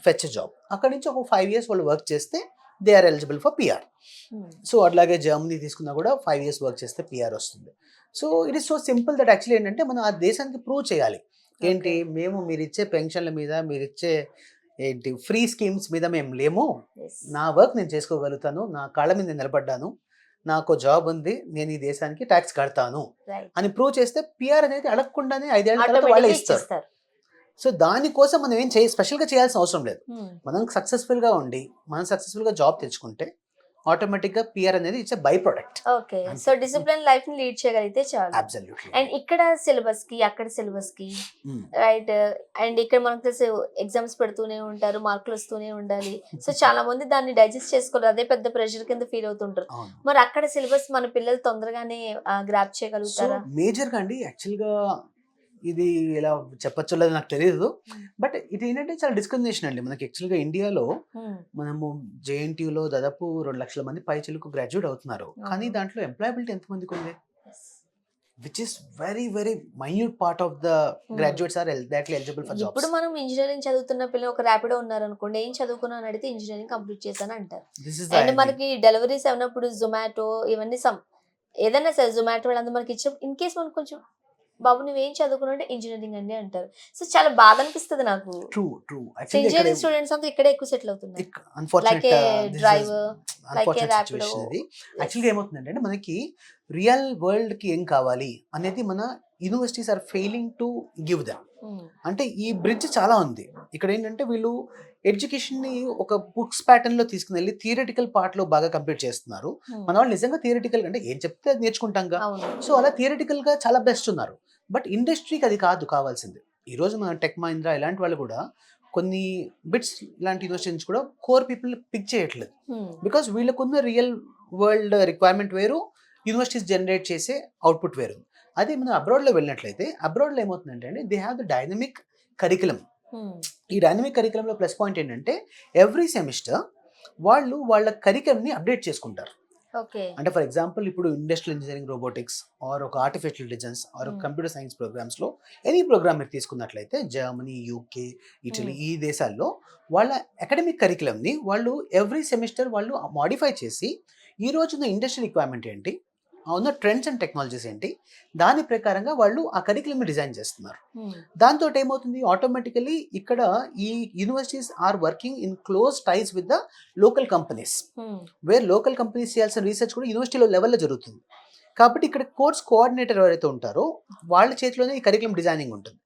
fetch job. అక్కడ నుంచి ఒక 5 years వాళ్ళు వర్క్ చేస్తే they are eligible for PR. So అట్లాగే జర్మనీ తీసుకున్నా కూడా 5 years వర్క్ చేస్తే పిఆర్ వస్తుంది. So it is so simple that actually ఏంటంటే మనం ఆ దేశానికి ప్రూవ్ చేయాలి. ఏంటి, మేము మీరు ఇచ్చే పెన్షన్ల మీద, మీరు ఇచ్చే ఏంటి ఫ్రీ స్కీమ్స్ మీద మేము లేము, నా వర్క్ నేను చేసుకోగలుగుతాను, నా కాళ్ళ మీద నేను నిలబడ్డాను, నాకు జాబ్ ఉంది, నేను ఈ దేశానికి ట్యాక్స్ కడతాను అని ప్రూవ్ చేస్తే పిఆర్ అనేది అడగకుండానే 5 ఏళ్ల తర్వాత వాళ్ళే ఇస్తారు. సో దానికోసం మనం ఏం స్పెషల్గా చేయాల్సిన అవసరం లేదు. మనం సక్సెస్ఫుల్గా ఉండి మనం సక్సెస్ఫుల్గా జాబ్ తెచ్చుకుంటే ఆటోమేటిక్గా పిఆర్ అనేది it's by product. Okay. So discipline life ని లీడ్ చేయగలిగితే చాలు. అబ్సల్యూట్లీ. అండ్ ఇక్కడ సిలబస్ కి అక్కడ సిలబస్ కి రైట్. అండ్ ఇక్కడ మనకు తెలుసు ఎగ్జామ్స్ పెడుతూనే ఉంటారు, మార్కులు వస్తూనే ఉండాలి. సో చాలా మంది దాన్ని డైజెస్ట్ చేసుకోరు, అదే పెద్ద ప్రెషర్ కింద ఫీల్ అవుతుంటారు. మరి అక్కడ సిలబస్ మన పిల్లలు తొందరగానే గ్రాప్ సో చేయగలుగుతారా? మేజర్గా అండి యాక్చువల్గా ఇది ఎలా చెప్పచ్చో లేదో నాకు తెలియదు, బట్ ఇది ఏంటంటే చాలా డిస్క్రిమినేషన్ అండి. మనకి యాక్చువల్గా ఇండియాలో మనము జేఎన్టీయూలో దాదాపు 2 లక్షల మంది పైచిలకు గ్రాడ్యుయేట్ అవుతున్నారు, కానీ దాంట్లో ఎంప్లాయబిలిటీ ఎంతమందికి ఉంది? Which is very very minute part of the graduates are exactly eligible for jobs. ఇప్పుడు మనం ఇంజనీరింగ్ చదువుతున్న పిల్లలు ఒక ర్యాపిడో ఉన్నారు అనుకోండి, ఏం చదువుకున్నాను అడిగితే ఇంజనీరింగ్ కంప్లీట్ చేశాను అంటారు. అండ్ మనకి డెలివరీస్ ఏమన్నప్పుడు జొమాటో ఇవన్నీ ఏదైనా సరే జొమాటో వాళ్ళందరూ మనకి ఇచ్చే ఇన్ కేస్ మనకు కొంచెం బాబు నువ్వేం చదువుకున్నావు అంటే ఇంజనీరింగ్ అండి అంటారు. సో చాలా బాధ అనిపిస్తుంది నాకు. True true. ఇంజనీరింగ్ స్టూడెంట్స్ అంతా ఇక్కడే ఎక్కువ సెటిల్ అవుతున్నారు. లైక్ ఏ డ్రైవర్, లైక్ ఏ ర్యాపిడో. యాక్చువల్గా ఏమవుతుందంటే మనకి రియల్ వరల్డ్ కి ఏం కావాలి అనేది మన universities are failing to give them. అంటే ఈ బ్రిడ్జ్ చాలా ఉంది ఇక్కడ. ఏంటంటే వీళ్ళు ఎడ్యుకేషన్ ని ఒక బుక్స్ ప్యాటర్న్ లో తీసుకుని వెళ్ళి థియరిటికల్ పార్ట్ లో బాగా కంప్లీట్ చేస్తున్నారు. మన వాళ్ళు నిజంగా థియరిటికల్ అంటే ఏం చెప్తే అది నేర్చుకుంటాంగా. సో అలా థియరిటికల్ గా చాలా బెస్ట్ ఉన్నారు, బట్ ఇండస్ట్రీకి అది కాదు కావాల్సింది. ఈ రోజు మన టెక్ మహీంద్రా ఇలాంటి వాళ్ళు కూడా కొన్ని బిట్స్ లాంటి యూనివర్సిటీ నుంచి కూడా కోర్ పీపుల్ పిక్ చేయట్లేదు, బికాస్ వీళ్ళకున్న రియల్ వరల్డ్ రిక్వైర్మెంట్ వేరు, యూనివర్సిటీస్ జనరేట్ చేసే అవుట్పుట్ వేరు. అదే మనం అబ్రాడ్లో వెళ్ళినట్లయితే అబ్రాడ్లో ఏమవుతుందంటే అండి, they have the dynamic curriculum. ఈ డైనమిక్ కరికులంలో ప్లస్ పాయింట్ ఏంటంటే ఎవ్రీ సెమిస్టర్ వాళ్ళు వాళ్ళ కరికులంని అప్డేట్ చేసుకుంటారు. అంటే ఫర్ ఎగ్జాంపుల్ ఇప్పుడు ఇండస్ట్రియల్ ఇంజనీరింగ్, రోబోటిక్స్ ఆర్ ఒక artificial intelligence or computer science ప్రోగ్రామ్స్లో ఎనీ ప్రోగ్రామ్ మీరు తీసుకున్నట్లయితే జర్మనీ, యూకే, ఇటలీ ఈ దేశాల్లో వాళ్ళ అకాడమిక్ కరికులంని వాళ్ళు ఎవ్రీ సెమిస్టర్ వాళ్ళు మాడిఫై చేసి ఈ రోజున ఇండస్ట్రీ రిక్వైర్మెంట్ ఏంటి, ఉన్న ట్రెండ్స్ అండ్ టెక్నాలజీస్ ఏంటి, దాని ప్రకారంగా వాళ్ళు ఆ కరికులంని డిజైన్ చేస్తున్నారు. దాంతో ఏమవుతుంది, ఆటోమేటికలీ ఇక్కడ ఈ universities are working in close ties with the local companies, where local companies చేయాల్సిన రీసెర్చ్ కూడా యూనివర్సిటీలో లెవెల్లో జరుగుతుంది. కాబట్టి ఇక్కడ కోర్స్ కోఆర్డినేటర్ ఎవరైతే ఉంటారో వాళ్ళ చేతిలోనే ఈ కరికులం డిజైనింగ్ ఉంటుంది.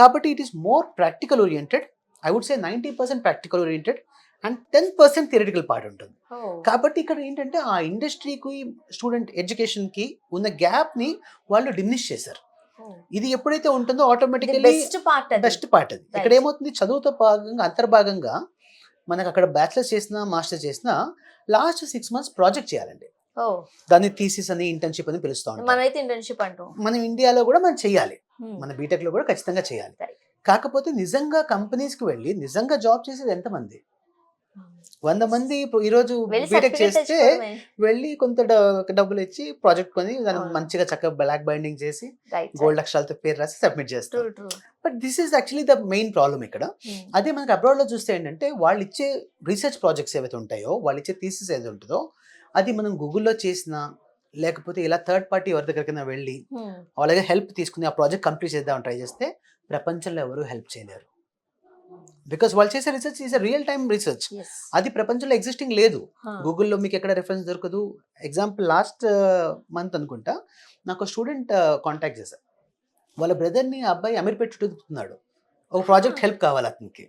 కాబట్టి it is more practical oriented. I would say 90% practical oriented and 10% theoretical part ఉంటుంది. కాబట్టి ఇక్కడ ఏంటంటే ఆ ఇండస్ట్రీకి స్టూడెంట్ ఎడ్యుకేషన్కి ఉన్న గ్యాప్ని వాళ్ళు డిమినిష్ చేశారు. ఇది ఎప్పుడైతే ఉంటుందో ఆటోమేటికల్లీ బెస్ట్ పార్ట్ అది. ఇక్కడ ఏమవుతుంది, చదువుతో భాగంగా అంతర్భాగంగా మనకు అక్కడ బ్యాచిలర్స్ చేసినా మాస్టర్స్ చేసినా లాస్ట్ 6 months ప్రాజెక్ట్ చేయాలండి. దాన్ని థీసిస్ అని ఇంటర్న్షిప్ అని పిలుస్తూ ఉంటాం. మనం ఇండియాలో కూడా మనం చేయాలి, మన బీటెక్ లో కూడా ఖచ్చితంగా చేయాలి. కాకపోతే నిజంగా కంపెనీస్కి వెళ్ళి నిజంగా జాబ్ చేసేది ఎంతమంది? 100 మంది ఈరోజు బీటెక్ చేస్తే వెళ్ళి కొంత డబ్బులు ఇచ్చి ప్రాజెక్ట్ కొని దాన్ని మంచిగా చక్కగా బ్లాక్ బైండింగ్ చేసి గోల్డ్ అక్షరాలతో పేరు రాసి సబ్మిట్ చేస్తారు. But this is actually the main problem ఇక్కడ. అదే మనకి అబ్రాడ్ లో చూస్తే ఏంటంటే వాళ్ళు ఇచ్చే రీసెర్చ్ ప్రాజెక్ట్స్ ఏవైతే ఉంటాయో, వాళ్ళు ఇచ్చే థీసిస్ ఏదైతే ఉంటుందో అది మనం గూగుల్లో చేసినా లేకపోతే ఇలా థర్డ్ పార్టీ ఎవరి దగ్గరికైనా వెళ్ళి వాళ్ళ హెల్ప్ తీసుకుని ఆ ప్రాజెక్ట్ కంప్లీట్ చేద్దామని ట్రై చేస్తే ప్రపంచంలో ఎవరు హెల్ప్ చేయలేరు. బికాస్ వాళ్ళు చేసే research is real time research, అది ప్రపంచంలో ఎగ్జిస్టింగ్ లేదు. గూగుల్లో మీకు ఎక్కడ రెఫరెన్స్ దొరకదు. ఎగ్జాంపుల్ లాస్ట్ మంత్ అనుకుంటా నాకు స్టూడెంట్ కాంటాక్ట్ చేశారు. వాళ్ళ బ్రదర్ని అబ్బాయి అమీర్పేట చుట్టుతున్నాడు, ఒక ప్రాజెక్ట్ హెల్ప్ కావాలి అతనికి.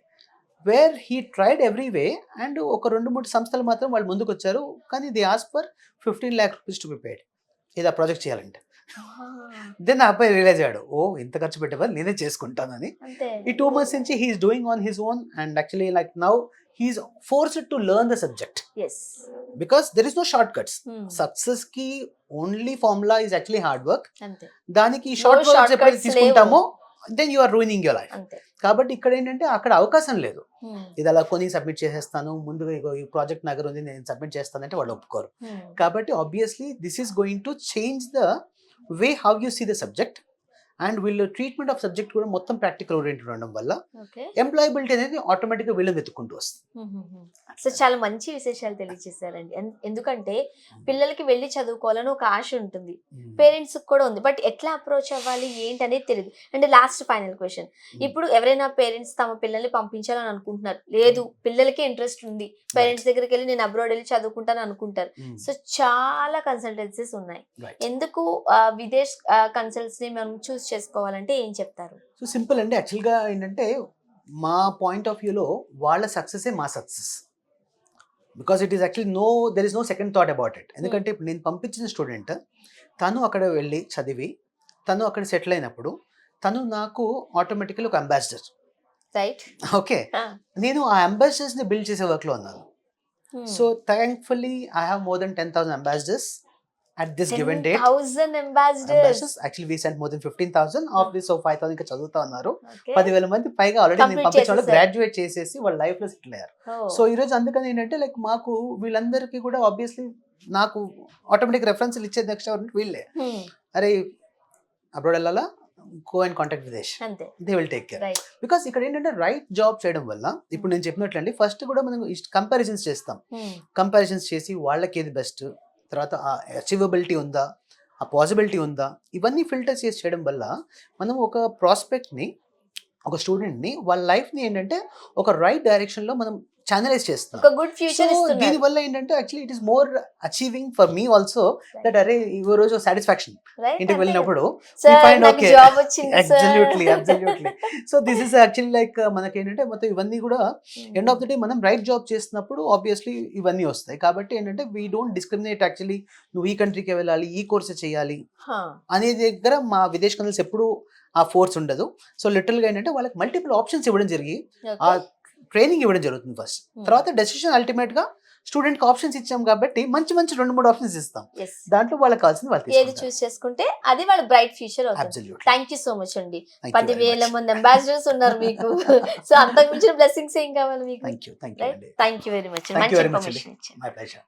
Where he tried every way and ఒక 2-3 సంస్థలు మాత్రం వాళ్ళు ముందుకు వచ్చారు, కానీ they ask for 15 lakh rupees to be paid ఇది ఆ ప్రాజెక్ట్ చేయాలంటే. దెన్ ఆ అబ్బాయి రియలైజ్ అయ్యాడు, ఓ ఇంత ఖర్చు పెట్టేవాళ్ళు నేనే చేసుకుంటానని. ఈ 2 months నుంచి he's doing on his own and actually like now he's forced to learn the subject because there is no shortcuts. Success కి only formula is actually hard work. దానికి షార్ట్ వర్క్స్ ఎప్పుడైతే తీసుకుంటామో then you are ruining your life. కాబట్టి ఇక్కడ ఏంటంటే అక్కడ అవకాశం లేదు. ఇది అలా కొని సబ్మిట్ చేసేస్తాను, ముందుగా ఈ ప్రాజెక్ట్ నగర్ ఉంది నేను సబ్మిట్ చేస్తానంటే వాళ్ళు ఒప్పుకోరు. కాబట్టి obviously this is going to change the way how you see the subject and వీళ్ళు ట్రీట్మెంట్ ఆఫ్ సబ్జెక్ట్ కూడా మొత్తం ప్రాక్టికల్ ఓరియంటెడ్ ఉండడం వల్ల ఎంప్లాయబిలిటీ అనేది ఆటోమేటిక్గా వీళ్ళని వెతుక్కుంటూ వస్తుంది. సో చాలా మంచి విశేషాలు తెలియజేశారండి. ఎందుకంటే పిల్లలకి వెళ్ళి చదువుకోవాలని ఒక ఆశ ఉంటుంది, పేరెంట్స్ కూడా ఉంది, బట్ ఎట్లా అప్రోచ్ అవ్వాలి ఏంటి అనేది తెలియదు. అంటే లాస్ట్ ఫైనల్ క్వశ్చన్, ఇప్పుడు ఎవరైనా పేరెంట్స్ తమ పిల్లల్ని పంపించాలని అనుకుంటున్నారు, లేదు పిల్లలకి ఇంట్రెస్ట్ ఉంది, పేరెంట్స్ దగ్గరికి వెళ్ళి నేను అబ్రాడ్ వెళ్ళి చదువుకుంటాను అనుకుంటారు. సో చాలా కన్సల్టెన్సీస్ ఉన్నాయి, ఎందుకు విదేశ్ కన్సల్ట్స్ ని మనం చూస్ చేసుకోవాలంటే ఏం చెప్తారు? సో సింపుల్ అండి. యాక్చువల్గా ఏంటంటే మా పాయింట్ ఆఫ్ వ్యూలో వాళ్ళ సక్సెసే మా success. Because it is actually there is no second thought about it. ఎందుకంటే ఇప్పుడు నేను పంపించిన స్టూడెంట్ తను అక్కడ వెళ్ళి చదివి తను అక్కడ సెటిల్ అయినప్పుడు తను నాకు ఆటోమేటికల్లీ ఒక అంబాసిడర్. రైట్. ఓకే, నేను ఆ అంబాసిడర్స్ని బిల్డ్ చేసే వర్క్లో ఉన్నాను. So thankfully I have more than 10,000 ambassadors at this given date. 10,000 ambassadors. Actually we sent more than 15,000 of this. So 5,000 ఇంకా చదువుతా ఉన్నారు. Okay. 10,000 మంది పైగా ఆల్రెడీ నేను Complete పంపించిన వాళ్ళు చేసేసారు. గ్రాడ్యుయేట్ చేసేసి వాళ్ళ లైఫ్ లో సెటిల్ అయ్యారు. Oh. సో ఈ రోజు అందుకని ఏంటంటే లైక్ మాకు వీళ్ళందరికీ కూడా ఆబ్వియస్లీ నాకు ఆటోమేటిక్ రెఫరెన్స్లు ఇచ్చే నెక్స్ట్ ఎవరు వీళ్ళే. అరే అబ్రాడ్ వెళ్ళాలా, గో అండ్ కాంటాక్ట్ విత్ దేశ్, అంతే. They will take care. Right. Because ఇక్కడ ఏంటంటే రైట్ జాబ్ చేయడం వల్ల ఇప్పుడు నేను చెప్పినట్లండి ఫస్ట్ కూడా మనం కంపారిజన్స్ చేస్తాం. కంపారిజన్స్ చేసి వాళ్ళకి ఏది బెస్ట్, తర్వాత ఆ అచీవబిలిటీ ఉందా, ఆ పాసిబిలిటీ ఉందా, ఇవన్నీ ఫిల్టర్ చేసి చేయడం వల్ల మనం ఒక ప్రాస్పెక్ట్ని, ఒక స్టూడెంట్ని, వాళ్ళ లైఫ్ని ఏంటంటే ఒక రైట్ డైరెక్షన్లో మనం ఛానలైజ్ చేస్తాం. ఒక గుడ్ ఫ్యూచర్ ఇస్తున్నారు. దీని వల్ల ఏంటంటే actually it is more achieving for me also that అరే ఈ రోజు సాటిస్ఫాక్షన్ ఇంటికి వెళ్ళినప్పుడు జాబ్ వచ్చింది. Absolutely. So this is actually like మనకి ఏంటంటే మొత్తం ఇవన్నీ కూడా ఎండ్ ఆఫ్ ద డే మనం రైట్ జాబ్ చేస్తున్నప్పుడు ఆబ్వియస్లీ ఇవన్నీ వస్తాయి. కాబట్టి ఏంటంటే వీ డోంట్ డిస్క్రిమినేట్ యాక్చువల్లీ నువ్వు ఈ కంట్రీకి వెళ్ళాలి, ఈ కోర్స్ చేయాలి అనే దగ్గర మా విదేశ్ కన్సల్స్ ఎప్పుడు ఆ ఫోర్స్ ఉండదు. సో లిటరల్గా ఏంటంటే వాళ్ళకి మల్టిపుల్ ఆప్షన్స్ ఇవ్వడం జరిగి ఆ ట్రైనింగ్ ఇవ్వడం జరుగుతుంది ఫస్ట్. తర్వాత డెసిషన్ అల్టిమేట్ గా స్టూడెంట్ కి ఆప్షన్స్ ఇచ్చాం కాబట్టి మంచి మంచి 2-3 ఆప్షన్స్ ఇస్తాం. దాంట్లో వాళ్ళకి కావాల్సింది వాళ్ళు ఏది చూస్ చేసుకుంటే అది వాళ్ళ బ్రైట్ ఫ్యూచర్ అవుతుంది. థ్యాంక్ యూ సో మచ్ అండి. 10,000 మంది అంబాసిడర్స్ ఉన్నారు మీకు. సో అంతకు మించిన బ్లెస్సింగ్స్ ఏం కావాలి మీకు? Thank you thank you very much. మంచి ఇన్ఫర్మేషన్ ఇచ్చారు. My pleasure.